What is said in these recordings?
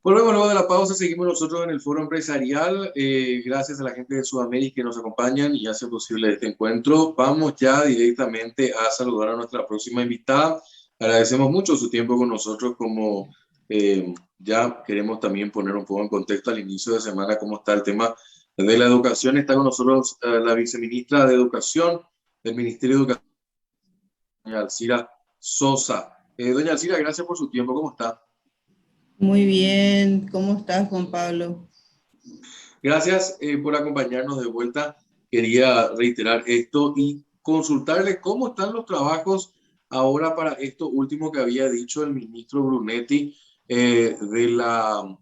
Volvemos luego de la pausa, seguimos nosotros en el foro empresarial. Gracias a la gente de Sudamérica que nos acompañan y hacen posible este encuentro. Vamos ya directamente a saludar a nuestra próxima invitada. Agradecemos mucho su tiempo con nosotros, como ya queremos también poner un poco en contexto al inicio de semana cómo está el tema de la educación. Está con nosotros la viceministra de Educación del Ministerio de Educación, doña Alcira Sosa. Doña Alcira, gracias por su tiempo. ¿Cómo está? Muy bien, ¿cómo estás, Juan Pablo? Gracias por acompañarnos de vuelta. Quería reiterar esto y consultarle cómo están los trabajos ahora para esto último que había dicho el ministro Brunetti, de la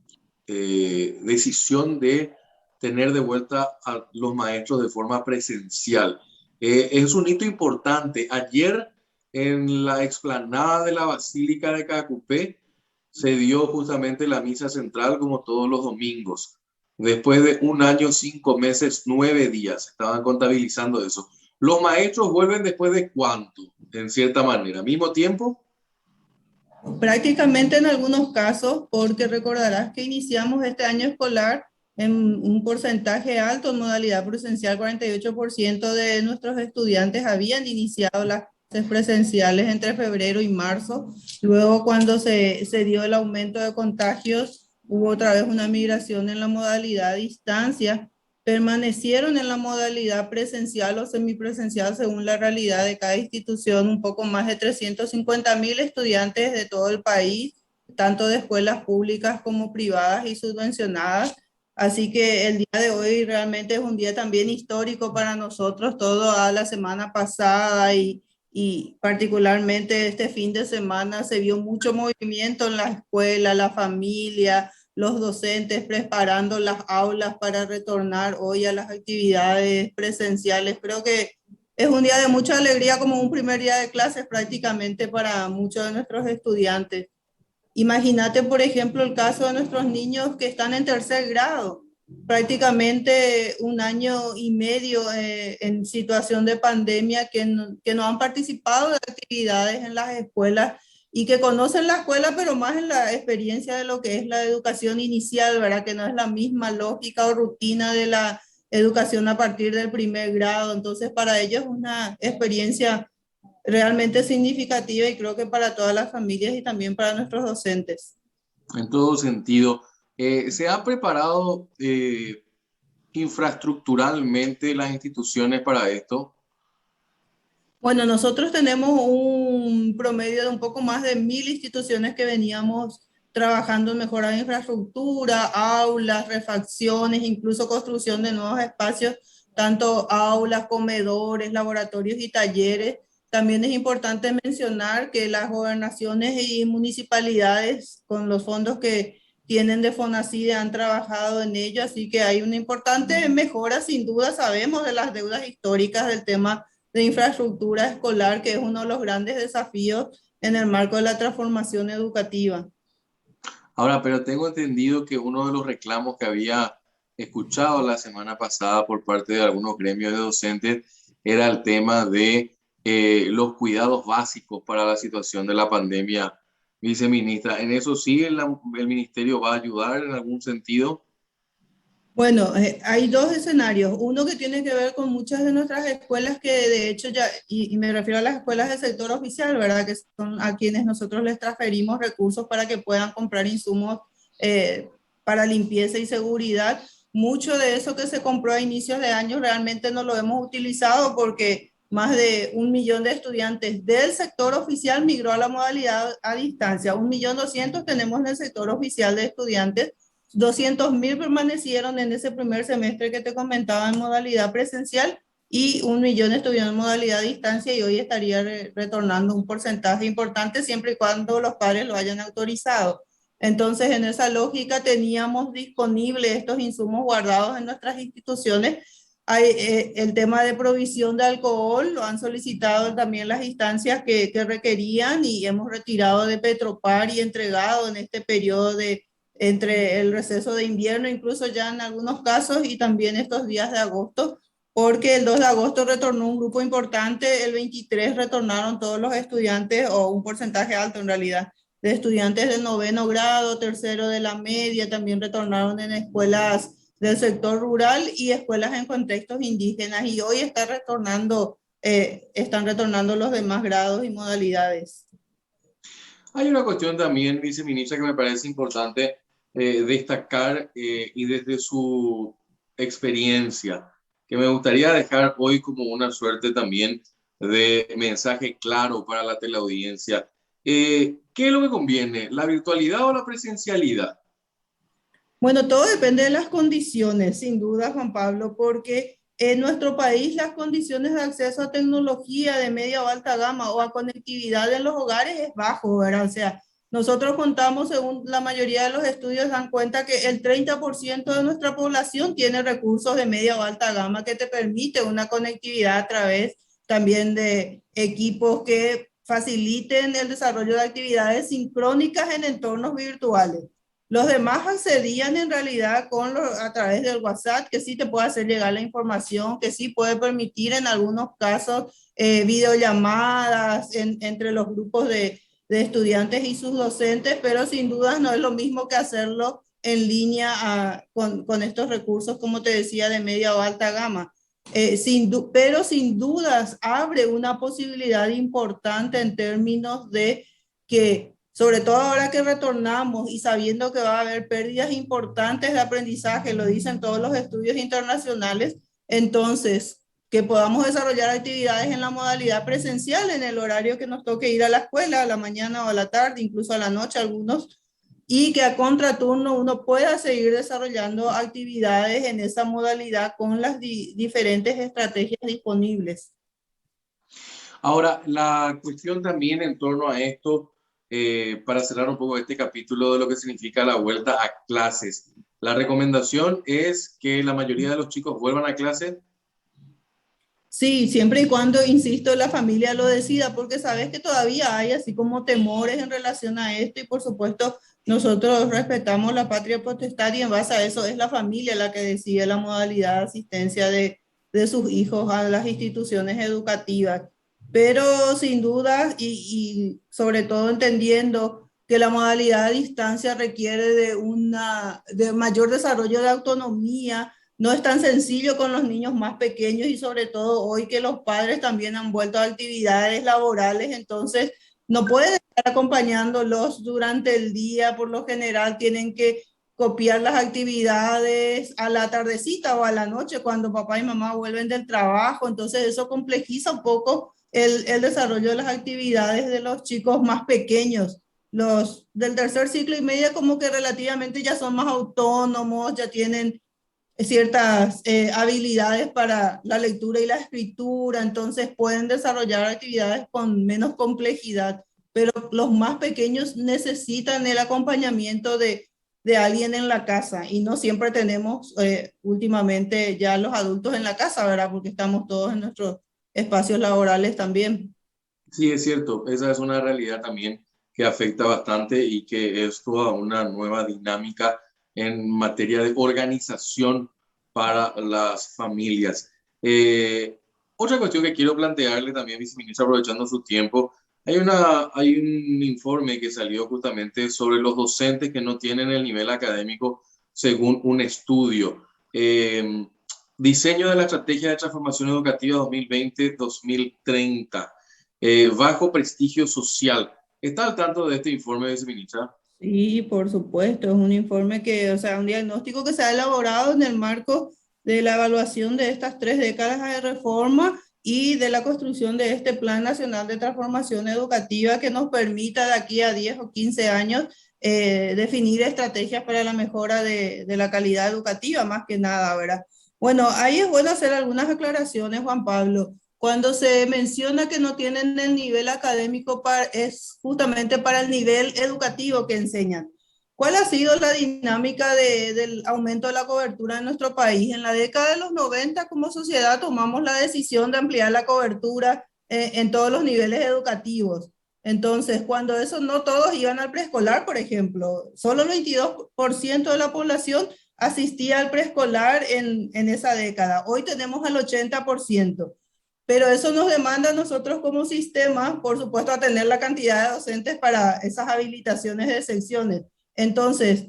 decisión de tener de vuelta a los maestros de forma presencial. Es un hito importante. Ayer en la explanada de la Basílica de Cacupé se dio justamente la misa central como todos los domingos. Después de un año, 5 meses, 9 días, estaban contabilizando eso. Los maestros vuelven después de cuánto, en cierta manera, mismo tiempo. Prácticamente en algunos casos, porque recordarás que iniciamos este año escolar en un porcentaje alto en modalidad presencial, 48% de nuestros estudiantes habían iniciado las clases presenciales entre febrero y marzo. Luego, cuando se dio el aumento de contagios, hubo otra vez una migración en la modalidad a distancia. Permanecieron en la modalidad presencial o semipresencial según la realidad de cada institución, un poco más de 350.000 estudiantes de todo el país, tanto de escuelas públicas como privadas y subvencionadas. Así que el día de hoy realmente es un día también histórico para nosotros, toda la semana pasada y particularmente este fin de semana se vio mucho movimiento en la escuela, la familia, los docentes preparando las aulas para retornar hoy a las actividades presenciales. Creo que es un día de mucha alegría, como un primer día de clases prácticamente para muchos de nuestros estudiantes. Imagínate, por ejemplo, el caso de nuestros niños que están en tercer grado, prácticamente un año y medio en situación de pandemia, que no han participado de actividades en las escuelas y que conocen la escuela, pero más en la experiencia de lo que es la educación inicial, ¿verdad? Que no es la misma lógica o rutina de la educación a partir del primer grado. Entonces, para ellos es una experiencia realmente significativa y creo que para todas las familias y también para nuestros docentes. En todo sentido. ¿Se ha preparado infraestructuralmente las instituciones para esto? Bueno, nosotros tenemos un promedio de un poco más de 1.000 instituciones que veníamos trabajando en mejorar infraestructura, aulas, refacciones, incluso construcción de nuevos espacios, tanto aulas, comedores, laboratorios y talleres. También es importante mencionar que las gobernaciones y municipalidades, con los fondos que tienen de FONACIDE, han trabajado en ello, así que hay una importante mejora, sin duda. Sabemos de las deudas históricas del tema de infraestructura escolar, que es uno de los grandes desafíos en el marco de la transformación educativa. Ahora, pero tengo entendido que uno de los reclamos que había escuchado la semana pasada por parte de algunos gremios de docentes era el tema de los cuidados básicos para la situación de la pandemia. Viceministra, ¿en eso sí el ministerio va a ayudar en algún sentido? Bueno, hay dos escenarios. Uno que tiene que ver con muchas de nuestras escuelas que de hecho ya, y me refiero a las escuelas del sector oficial, ¿verdad? Que son a quienes nosotros les transferimos recursos para que puedan comprar insumos eh, para limpieza y seguridad. Mucho de eso que se compró a inicios de año realmente no lo hemos utilizado porque más de 1 millón de estudiantes del sector oficial migró a la modalidad a distancia. 1.200.000 tenemos en el sector oficial de estudiantes. 200.000 permanecieron en ese primer semestre que te comentaba en modalidad presencial y 1 millón estuvieron en modalidad a distancia y hoy estaría retornando un porcentaje importante siempre y cuando los padres lo hayan autorizado. Entonces, en esa lógica teníamos disponibles estos insumos guardados en nuestras instituciones. Hay, el tema de provisión de alcohol lo han solicitado también las instancias que requerían y hemos retirado de Petropar y entregado en este periodo de entre el receso de invierno, incluso ya en algunos casos, y también estos días de agosto, porque el 2 de agosto retornó un grupo importante, el 23 retornaron todos los estudiantes, o un porcentaje alto en realidad, de estudiantes del noveno grado, tercero de la media, también retornaron en escuelas del sector rural y escuelas en contextos indígenas, y hoy están retornando los demás grados y modalidades. Hay una cuestión también, viceministra, que me parece importante destacar y desde su experiencia, que me gustaría dejar hoy como una suerte también de mensaje claro para la teleaudiencia. ¿Qué es lo que conviene, la virtualidad o la presencialidad? Bueno, todo depende de las condiciones, sin duda, Juan Pablo, porque en nuestro país las condiciones de acceso a tecnología de media o alta gama o a conectividad en los hogares es bajo, ¿verdad? O sea, nosotros contamos, según la mayoría de los estudios, dan cuenta que el 30% de nuestra población tiene recursos de media o alta gama que te permite una conectividad a través también de equipos que faciliten el desarrollo de actividades sincrónicas en entornos virtuales. Los demás accedían en realidad a través del WhatsApp, que sí te puede hacer llegar la información, que sí puede permitir en algunos casos videollamadas entre los grupos de estudiantes y sus docentes, pero sin dudas no es lo mismo que hacerlo en línea con estos recursos, como te decía, de media o alta gama. Pero sin dudas abre una posibilidad importante en términos de que, sobre todo ahora que retornamos y sabiendo que va a haber pérdidas importantes de aprendizaje, lo dicen todos los estudios internacionales, entonces que podamos desarrollar actividades en la modalidad presencial, en el horario que nos toque ir a la escuela, a la mañana o a la tarde, incluso a la noche algunos, y que a contraturno uno pueda seguir desarrollando actividades en esa modalidad con las diferentes estrategias disponibles. Ahora, la cuestión también en torno a esto, para cerrar un poco este capítulo de lo que significa la vuelta a clases. La recomendación es que la mayoría de los chicos vuelvan a clase. Sí, siempre y cuando, insisto, la familia lo decida, porque sabes que todavía hay así como temores en relación a esto, y por supuesto nosotros respetamos la patria potestad y en base a eso es la familia la que decide la modalidad de asistencia de sus hijos a las instituciones educativas. Pero sin duda y sobre todo entendiendo que la modalidad a distancia requiere de mayor desarrollo de autonomía. No es tan sencillo con los niños más pequeños, y sobre todo hoy que los padres también han vuelto a actividades laborales, entonces no pueden estar acompañándolos durante el día. Por lo general tienen que copiar las actividades a la tardecita o a la noche cuando papá y mamá vuelven del trabajo, entonces eso complejiza un poco el desarrollo de las actividades de los chicos más pequeños. Los del tercer ciclo y media como que relativamente ya son más autónomos, ya tienen ciertas habilidades para la lectura y la escritura, entonces pueden desarrollar actividades con menos complejidad, pero los más pequeños necesitan el acompañamiento de alguien en la casa, y no siempre tenemos últimamente ya los adultos en la casa, ¿verdad? Porque estamos todos en nuestros espacios laborales también. Sí, es cierto, esa es una realidad también que afecta bastante y que es toda una nueva dinámica en materia de organización para las familias. Otra cuestión que quiero plantearle también, viceministra, aprovechando su tiempo, hay un informe que salió justamente sobre los docentes que no tienen el nivel académico según un estudio. Diseño de la Estrategia de Transformación Educativa 2020-2030. Bajo prestigio social. ¿Está al tanto de este informe, viceministra? Sí, por supuesto, es un informe que, o sea, un diagnóstico que se ha elaborado en el marco de la evaluación de estas 3 décadas de reforma y de la construcción de este Plan Nacional de Transformación Educativa que nos permita de aquí a 10 o 15 años definir estrategias para la mejora de la calidad educativa, más que nada, ¿verdad? Bueno, ahí es bueno hacer algunas aclaraciones, Juan Pablo. Cuando se menciona que no tienen el nivel académico, es justamente para el nivel educativo que enseñan. ¿Cuál ha sido la dinámica del aumento de la cobertura en nuestro país? En la década de los 90, como sociedad, tomamos la decisión de ampliar la cobertura en todos los niveles educativos. Entonces, cuando eso no todos iban al preescolar, por ejemplo, solo el 22% de la población asistía al preescolar en esa década. Hoy tenemos al 80%. pero eso nos demanda a nosotros como sistema, por supuesto, a tener la cantidad de docentes para esas habilitaciones de secciones. Entonces,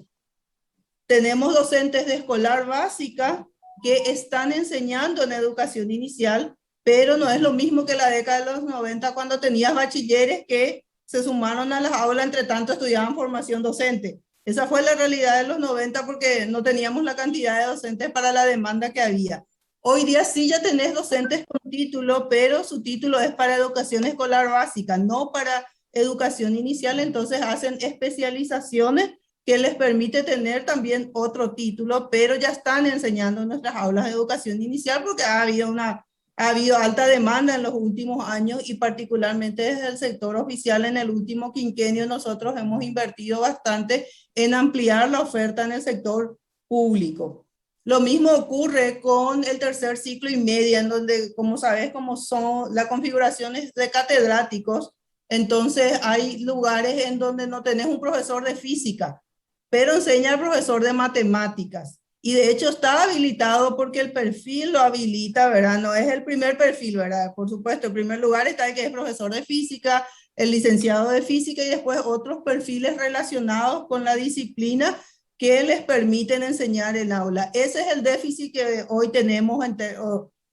tenemos docentes de escolar básica que están enseñando en educación inicial, pero no es lo mismo que la década de los 90 cuando tenías bachilleres que se sumaron a las aulas, entre tanto estudiaban formación docente. Esa fue la realidad de los 90 porque no teníamos la cantidad de docentes para la demanda que había. Hoy día sí ya tenés docentes con título, pero su título es para educación escolar básica, no para educación inicial, entonces hacen especializaciones que les permite tener también otro título, pero ya están enseñando en nuestras aulas de educación inicial porque ha habido alta demanda en los últimos años y particularmente desde el sector oficial en el último quinquenio nosotros hemos invertido bastante en ampliar la oferta en el sector público. Lo mismo ocurre con el tercer ciclo y media, en donde, como sabes, como son las configuraciones de catedráticos, entonces hay lugares en donde no tenés un profesor de física, pero enseña al profesor de matemáticas. Y de hecho está habilitado porque el perfil lo habilita, ¿verdad? No es el primer perfil, ¿verdad? Por supuesto, en primer lugar está el que es profesor de física, el licenciado de física y después otros perfiles relacionados con la disciplina que les permiten enseñar el aula. Ese es el déficit que hoy tenemos,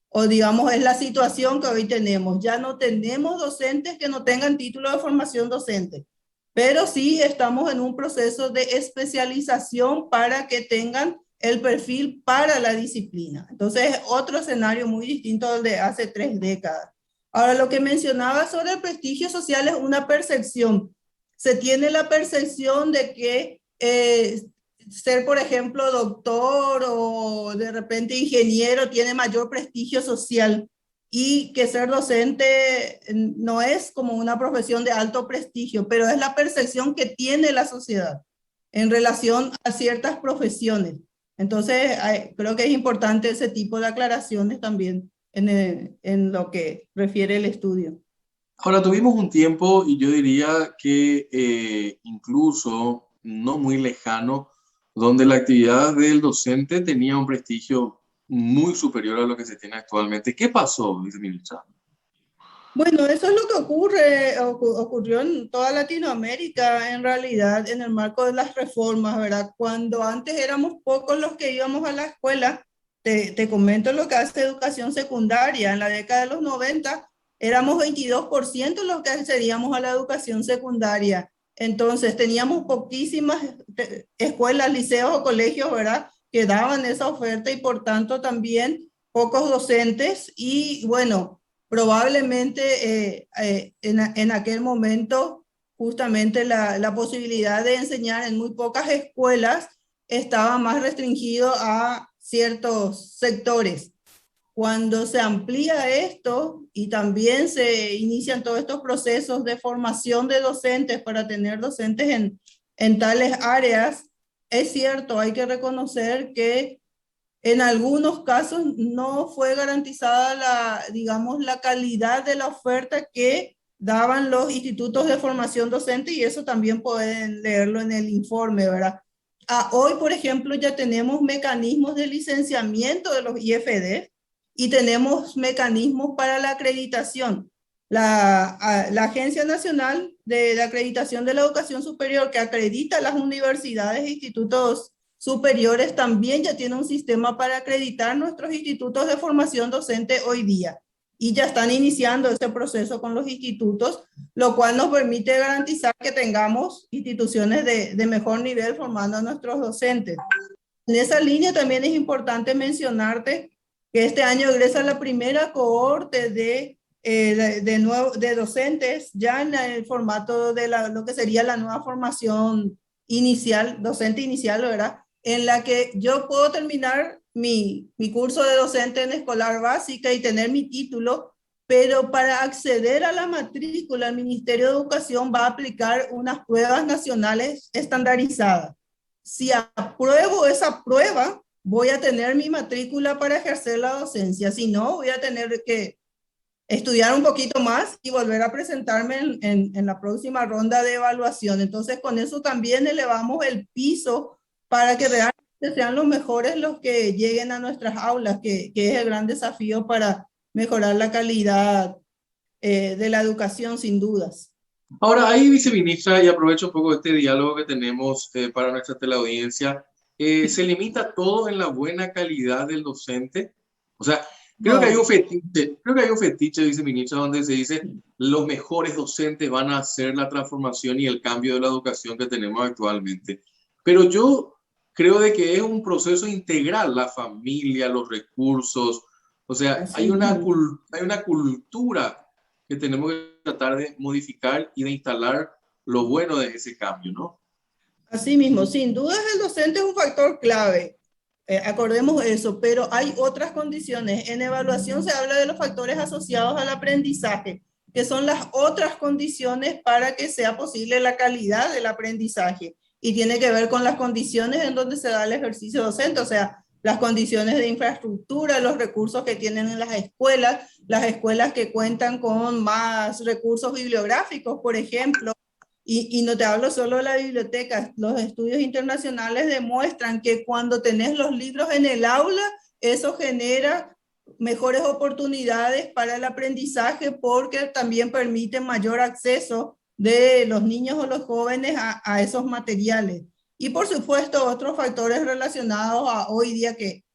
o digamos es la situación que hoy tenemos. Ya no tenemos docentes que no tengan título de formación docente, pero sí estamos en un proceso de especialización para que tengan el perfil para la disciplina. Entonces es otro escenario muy distinto al de hace 3 décadas. Ahora, lo que mencionaba sobre el prestigio social es una percepción. Se tiene la percepción de que ser, por ejemplo, doctor o de repente ingeniero tiene mayor prestigio social y que ser docente no es como una profesión de alto prestigio, pero es la percepción que tiene la sociedad en relación a ciertas profesiones. Entonces, creo que es importante ese tipo de aclaraciones también en lo que refiere el estudio. Ahora, tuvimos un tiempo, y yo diría que incluso no muy lejano, donde la actividad del docente tenía un prestigio muy superior a lo que se tiene actualmente. ¿Qué pasó, viceministra? Bueno, eso es lo que ocurrió en toda Latinoamérica, en realidad, en el marco de las reformas, ¿verdad? Cuando antes éramos pocos los que íbamos a la escuela, te comento lo que hace educación secundaria. En la década de los 90 éramos 22% los que accedíamos a la educación secundaria. Entonces, teníamos poquísimas escuelas, liceos o colegios, ¿verdad? Que daban esa oferta y por tanto también pocos docentes y bueno, probablemente en aquel momento justamente la posibilidad de enseñar en muy pocas escuelas estaba más restringido a ciertos sectores. Cuando se amplía esto y también se inician todos estos procesos de formación de docentes para tener docentes en tales áreas, es cierto, hay que reconocer que en algunos casos no fue garantizada digamos, la calidad de la oferta que daban los institutos de formación docente y eso también pueden leerlo en el informe, ¿verdad? Hoy, por ejemplo, ya tenemos mecanismos de licenciamiento de los IFD y tenemos mecanismos para la acreditación. La Agencia Nacional de la Acreditación de la Educación Superior, que acredita las universidades e institutos superiores, también ya tiene un sistema para acreditar nuestros institutos de formación docente hoy día. Y ya están iniciando ese proceso con los institutos, lo cual nos permite garantizar que tengamos instituciones de mejor nivel formando a nuestros docentes. En esa línea también es importante mencionarte que este año egresa la primera cohorte de docentes ya en el formato de lo que sería la nueva formación inicial, docente inicial, ¿verdad? En la que yo puedo terminar mi curso de docente en escolar básica y tener mi título, pero para acceder a la matrícula, el Ministerio de Educación va a aplicar unas pruebas nacionales estandarizadas. Si apruebo esa prueba, voy a tener mi matrícula para ejercer la docencia. Si no, voy a tener que estudiar un poquito más y volver a presentarme en la próxima ronda de evaluación. Entonces, con eso también elevamos el piso para que realmente sean los mejores los que lleguen a nuestras aulas, que es el gran desafío para mejorar la calidad de la educación, sin dudas. Ahora, ahí, viceministra, y aprovecho un poco este diálogo que tenemos para nuestra teleaudiencia, ¿se limita todo en la buena calidad del docente? O sea, No, creo que hay un fetiche, viceministra, donde se dice los mejores docentes van a hacer la transformación y el cambio de la educación que tenemos actualmente. Pero yo creo de que es un proceso integral, la familia, los recursos, o sea, así mismo. hay una cultura que tenemos que tratar de modificar y de instalar lo bueno de ese cambio, ¿no? Así mismo, sin dudas el docente es un factor clave, acordemos eso, pero hay otras condiciones. En evaluación se habla de los factores asociados al aprendizaje, que son las otras condiciones para que sea posible la calidad del aprendizaje. Y tiene que ver con las condiciones en donde se da el ejercicio docente, o sea, las condiciones de infraestructura, los recursos que tienen en las escuelas que cuentan con más recursos bibliográficos, por ejemplo, y no te hablo solo de la biblioteca, los estudios internacionales demuestran que cuando tenés los libros en el aula, eso genera mejores oportunidades para el aprendizaje porque también permite mayor acceso de los niños o los jóvenes a esos materiales. Y por supuesto, otros factores relacionados a hoy día que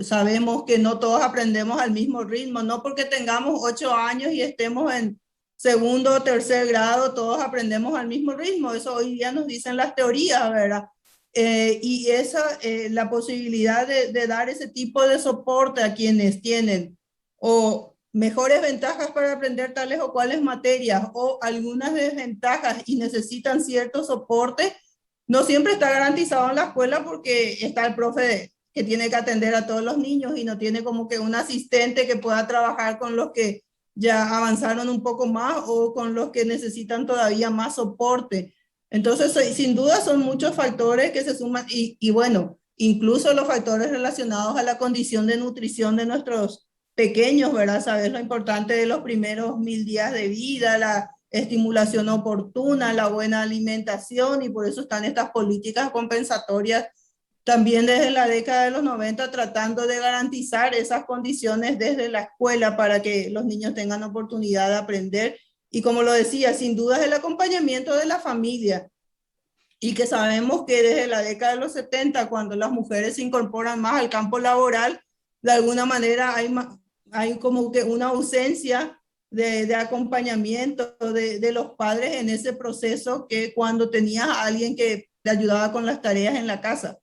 sabemos que no todos aprendemos al mismo ritmo, no porque tengamos 8 años y estemos en segundo o tercer grado, todos aprendemos al mismo ritmo, eso hoy día nos dicen las teorías, ¿verdad? Y la posibilidad de dar ese tipo de soporte a quienes tienen o mejores ventajas para aprender tales o cuales materias o algunas desventajas y necesitan cierto soporte, no siempre está garantizado en la escuela porque está el profe que tiene que atender a todos los niños y no tiene como que un asistente que pueda trabajar con los que ya avanzaron un poco más o con los que necesitan todavía más soporte. Entonces, sin duda son muchos factores que se suman y bueno, incluso los factores relacionados a la condición de nutrición de nuestros pequeños, ¿verdad? Sabes lo importante de los primeros 1000 días de vida, la estimulación oportuna, la buena alimentación y por eso están estas políticas compensatorias también desde la década de los 90 tratando de garantizar esas condiciones desde la escuela para que los niños tengan oportunidad de aprender. Y como lo decía, sin duda es el acompañamiento de la familia. Y que sabemos que desde la década de los 70, cuando las mujeres se incorporan más al campo laboral, de alguna manera hay como que una ausencia de acompañamiento de los padres en ese proceso que cuando tenías a alguien que te ayudaba con las tareas en la casa.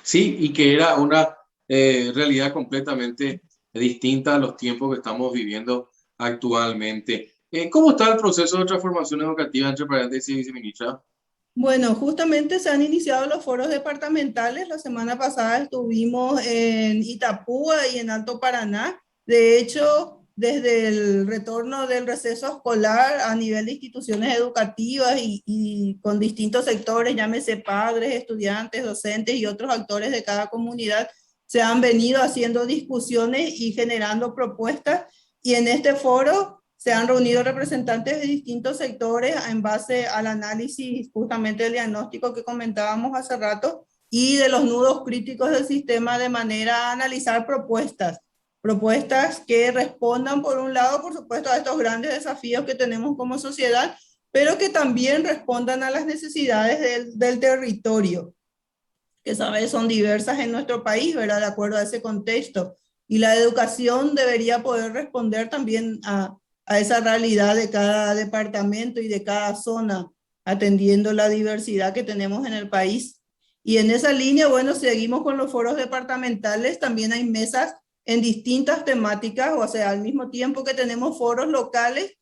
Sí, y que era una realidad completamente distinta a los tiempos que estamos viviendo actualmente. ¿Cómo está el proceso de transformación educativa, entre paréntesis, viceministra? Bueno, justamente se han iniciado los foros departamentales. La semana pasada estuvimos en Itapúa y en Alto Paraná. De hecho, desde el retorno del receso escolar a nivel de instituciones educativas y con distintos sectores, llámese padres, estudiantes, docentes y otros actores de cada comunidad, se han venido haciendo discusiones y generando propuestas. Y en este foro se han reunido representantes de distintos sectores en base al análisis justamente del diagnóstico que comentábamos hace rato y de los nudos críticos del sistema de manera a analizar propuestas que respondan por un lado, por supuesto, a estos grandes desafíos que tenemos como sociedad, pero que también respondan a las necesidades del territorio, que sabes son diversas en nuestro país, ¿verdad? De acuerdo a ese contexto. Y la educación debería poder responder también a esa realidad de cada departamento y de cada zona, atendiendo la diversidad que tenemos en el país. Y en esa línea, bueno, seguimos con los foros departamentales, también hay mesas en distintas temáticas, o sea, al mismo tiempo que tenemos foros locales,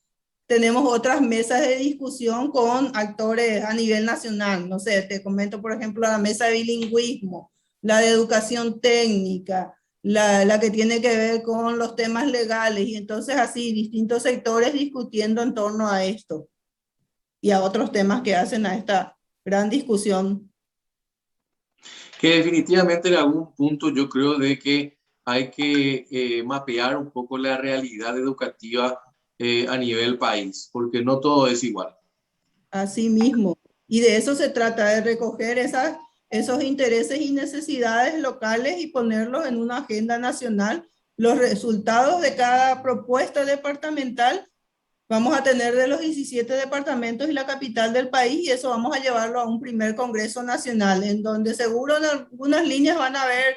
tenemos otras mesas de discusión con actores a nivel nacional. No sé, te comento, por ejemplo, la mesa de bilingüismo, la de educación técnica, la que tiene que ver con los temas legales, y entonces así distintos sectores discutiendo en torno a esto y a otros temas que hacen a esta gran discusión. Que definitivamente en algún punto yo creo de que hay que mapear un poco la realidad educativa a nivel país, porque no todo es igual. Así mismo. Y de eso se trata, de recoger esos intereses y necesidades locales y ponerlos en una agenda nacional los resultados de cada propuesta departamental. Vamos a tener de los 17 departamentos y la capital del país, y eso vamos a llevarlo a un primer Congreso Nacional, en donde seguro en algunas líneas van a haber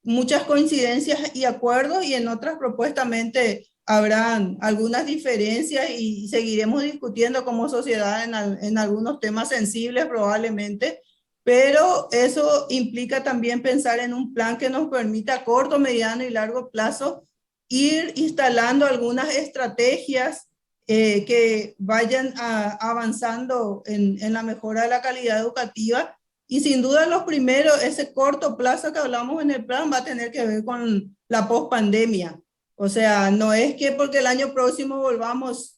muchas coincidencias y acuerdos, y en otras propuestamente habrán algunas diferencias, y seguiremos discutiendo como sociedad en algunos temas sensibles probablemente, pero eso implica también pensar en un plan que nos permita a corto, mediano y largo plazo ir instalando algunas estrategias que vayan avanzando en la mejora de la calidad educativa. Y sin duda los primeros, ese corto plazo que hablamos en el plan va a tener que ver con la pospandemia. O sea, no es que porque el año próximo volvamos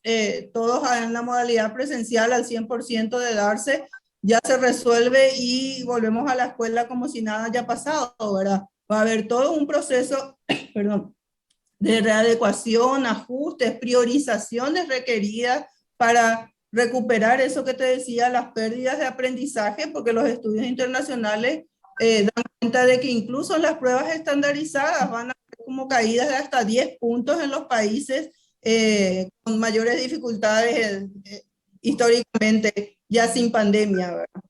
todos a una modalidad presencial al 100% de darse, ya se resuelve y volvemos a la escuela como si nada haya pasado, ¿verdad? Va a haber todo un proceso, perdón, de readecuación, ajustes, priorizaciones requeridas para recuperar eso que te decía, las pérdidas de aprendizaje, porque los estudios internacionales dan cuenta de que incluso las pruebas estandarizadas van a ser como caídas de hasta 10 puntos en los países con mayores dificultades históricamente, ya sin pandemia, ¿verdad?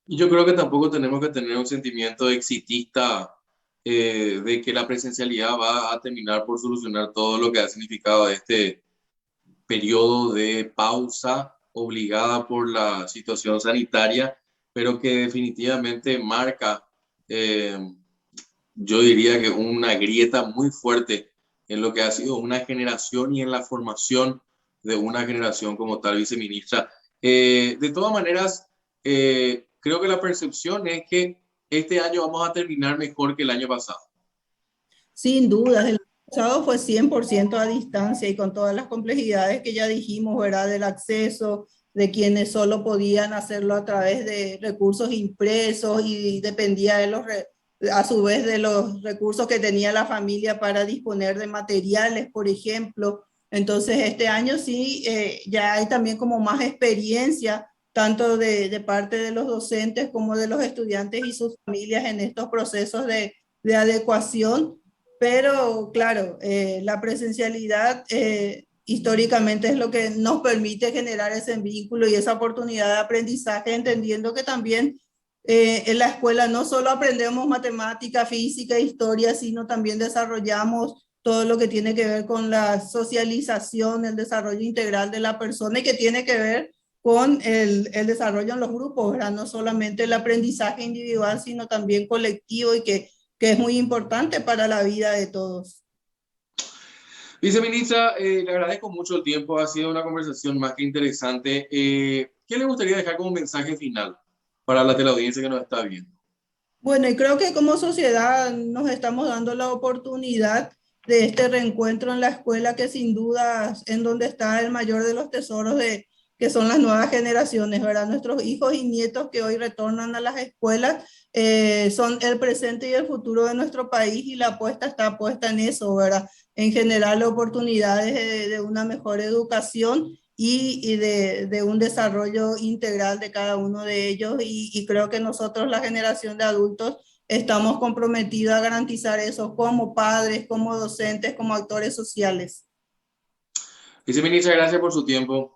Y yo creo que tampoco tenemos que tener un sentimiento exitista de que la presencialidad va a terminar por solucionar todo lo que ha significado este periodo de pausa obligada por la situación sanitaria, pero que definitivamente marca, eh, yo diría que una grieta muy fuerte en lo que ha sido una generación y en la formación de una generación como tal, viceministra. De todas maneras, creo que la percepción es que este año vamos a terminar mejor que el año pasado. Sin dudas, el pasado fue 100% a distancia y con todas las complejidades que ya dijimos, ¿verdad? Del acceso, de quienes solo podían hacerlo a través de recursos impresos y dependía de a su vez de los recursos que tenía la familia para disponer de materiales, por ejemplo. Entonces, este año sí, ya hay también como más experiencia, tanto de parte de los docentes como de los estudiantes y sus familias en estos procesos de adecuación. Pero claro, la presencialidad históricamente es lo que nos permite generar ese vínculo y esa oportunidad de aprendizaje, entendiendo que también en la escuela no solo aprendemos matemática, física, historia, sino también desarrollamos todo lo que tiene que ver con la socialización, el desarrollo integral de la persona, y que tiene que ver con el desarrollo en los grupos, ¿verdad? No solamente el aprendizaje individual, sino también colectivo, y que es muy importante para la vida de todos. Viceministra, le agradezco mucho el tiempo, ha sido una conversación más que interesante. ¿Qué le gustaría dejar como mensaje final para la teleaudiencia que nos está viendo? Bueno, y creo que como sociedad nos estamos dando la oportunidad de este reencuentro en la escuela, que sin duda es en donde está el mayor de los tesoros que son las nuevas generaciones, ¿verdad? Nuestros hijos y nietos que hoy retornan a las escuelas son el presente y el futuro de nuestro país, y la apuesta está puesta en eso, ¿verdad? En generar oportunidades de una mejor educación y de un desarrollo integral de cada uno de ellos, y creo que nosotros, la generación de adultos, estamos comprometidos a garantizar eso como padres, como docentes, como actores sociales. Viceministra, gracias por su tiempo.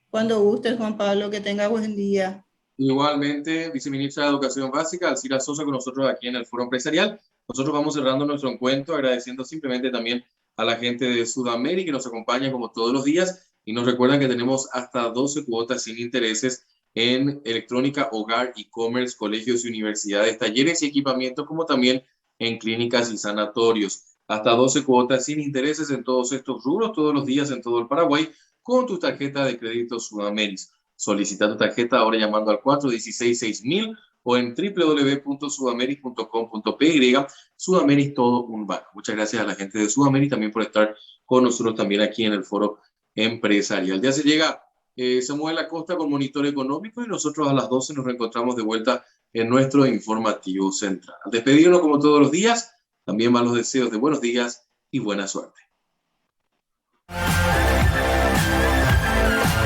Cuando gustes, Juan Pablo, que tenga buen día. Igualmente, viceministra de Educación Básica, Alcira Sosa, con nosotros aquí en el Foro Empresarial. Nosotros vamos cerrando nuestro encuentro, agradeciendo simplemente también a la gente de Sudamérica que nos acompaña como todos los días, y nos recuerdan que tenemos hasta 12 cuotas sin intereses en electrónica, hogar, e-commerce, colegios y universidades, talleres y equipamientos, como también en clínicas y sanatorios. Hasta 12 cuotas sin intereses en todos estos rubros, todos los días en todo el Paraguay, con tu tarjeta de crédito Sudamérica. Solicita tu tarjeta ahora llamando al 416-6000 o en www.sudameric.com.py. Sudameric, todo un banco. Muchas gracias a la gente de Sudameric también por estar con nosotros también aquí en el Foro Empresarial. Ya se llega Samuel Acosta con Monitor Económico, y nosotros a las 12 nos reencontramos de vuelta en nuestro informativo central. Al despedirnos como todos los días, también van los deseos de buenos días y buena suerte.